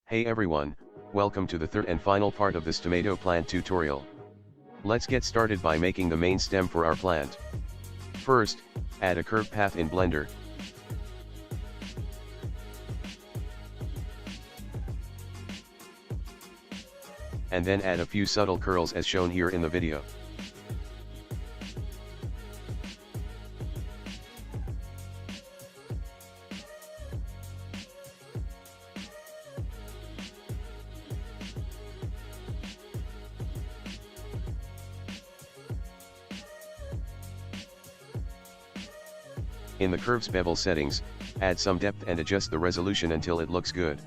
Hey everyone, welcome to the third and final part of this tomato plant tutorial. Let's get started by making the main stem for our plant. First, add a curved path in Blender. And then add a few subtle curls as shown here in the video. In the curve's bevel settings, add some depth and adjust the resolution until it looks good.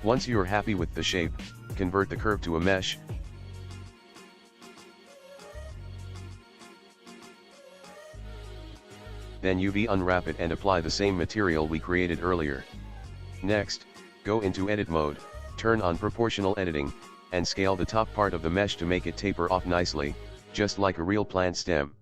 Once you're happy with the shape, convert the curve to a mesh. Then UV unwrap it and apply the same material we created earlier. Next, go into edit mode, turn on proportional editing, and scale the top part of the mesh to make it taper off nicely, just like a real plant stem.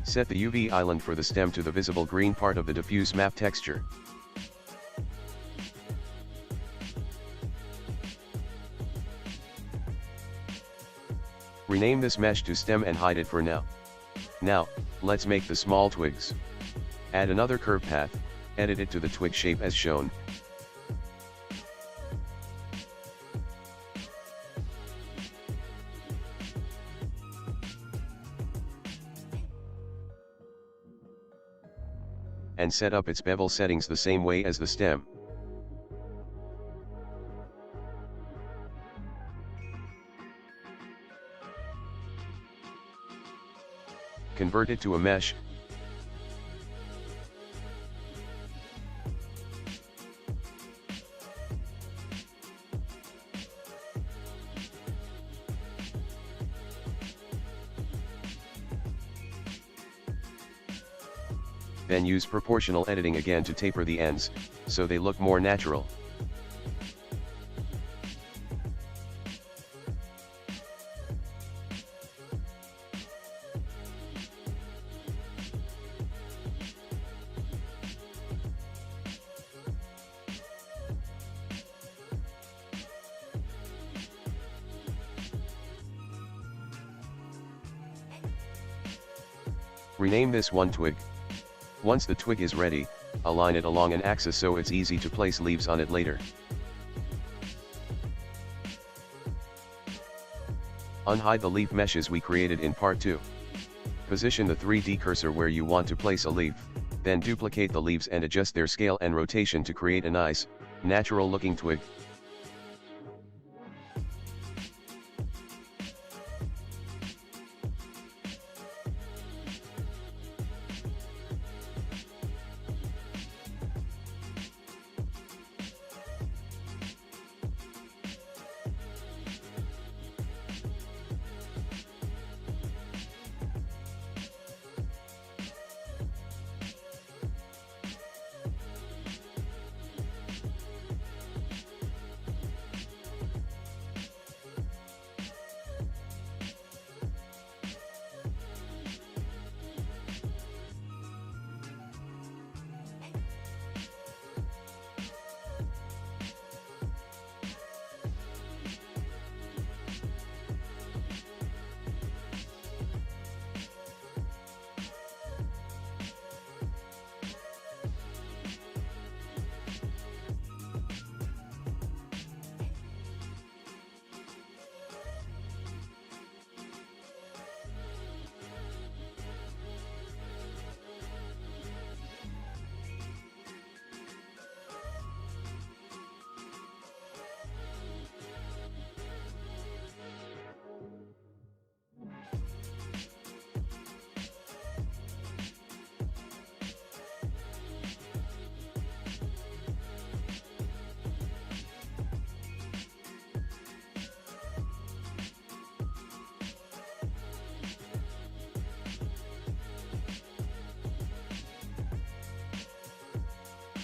Set the UV island for the stem to the visible green part of the diffuse map texture. Rename this mesh to stem and hide it for now. Now, let's make the small twigs. Add another curve path, edit it to the twig shape as shown. And set up its bevel settings the same way as the stem. Convert it to a mesh. Then use proportional editing again to taper the ends, so they look more natural. Rename this one twig. Once the twig is ready, align it along an axis so it's easy to place leaves on it later. Unhide the leaf meshes we created in part 2. Position the 3D cursor where you want to place a leaf, then duplicate the leaves and adjust their scale and rotation to create a nice, natural looking twig.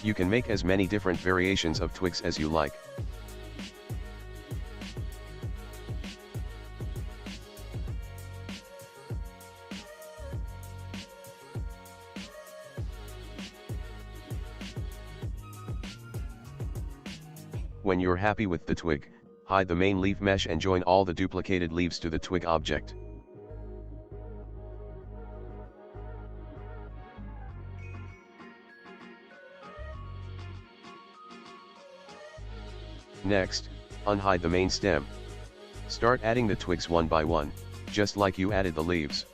You can make as many different variations of twigs as you like. When you're happy with the twig, hide the main leaf mesh and join all the duplicated leaves to the twig object. Next, unhide the main stem. Start adding the twigs one by one, just like you added the leaves.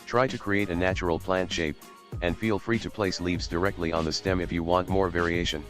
Try to create a natural plant shape, and feel free to place leaves directly on the stem if you want more variation.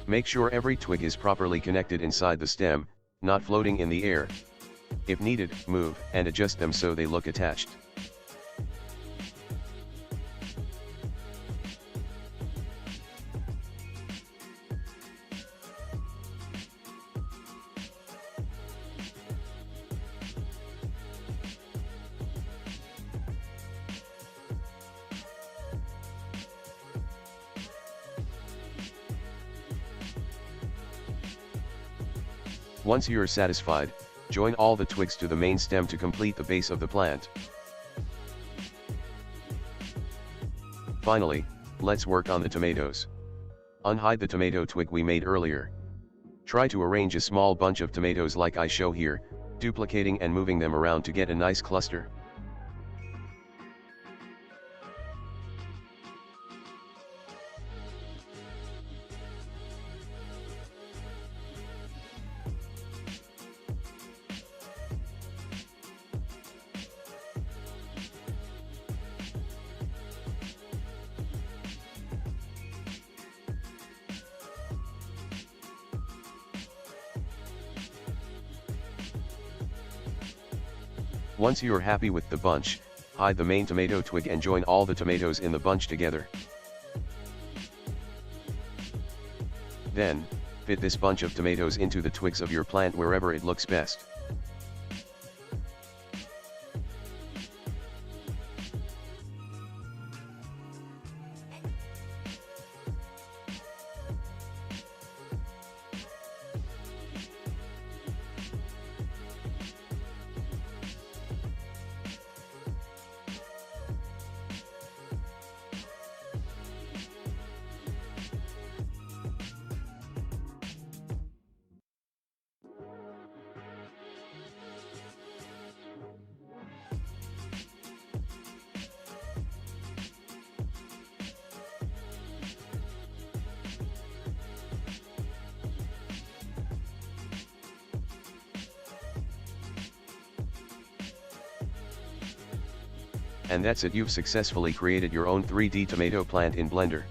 Make sure every twig is properly connected inside the stem, not floating in the air. If needed, move and adjust them so they look attached. Once you're satisfied, join all the twigs to the main stem to complete the base of the plant. Finally, let's work on the tomatoes. Unhide the tomato twig we made earlier. Try to arrange a small bunch of tomatoes like I show here, duplicating and moving them around to get a nice cluster. Once you're happy with the bunch, hide the main tomato twig and join all the tomatoes in the bunch together. Then, fit this bunch of tomatoes into the twigs of your plant wherever it looks best. And that's it, you've successfully created your own 3D tomato plant in Blender.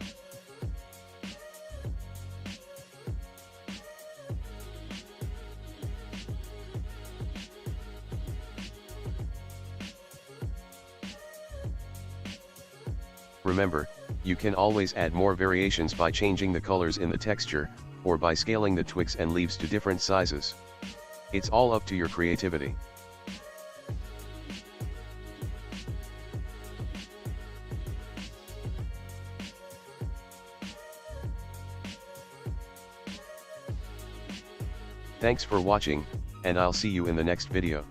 Remember, you can always add more variations by changing the colors in the texture, or by scaling the twigs and leaves to different sizes. It's all up to your creativity. Thanks for watching, and I'll see you in the next video.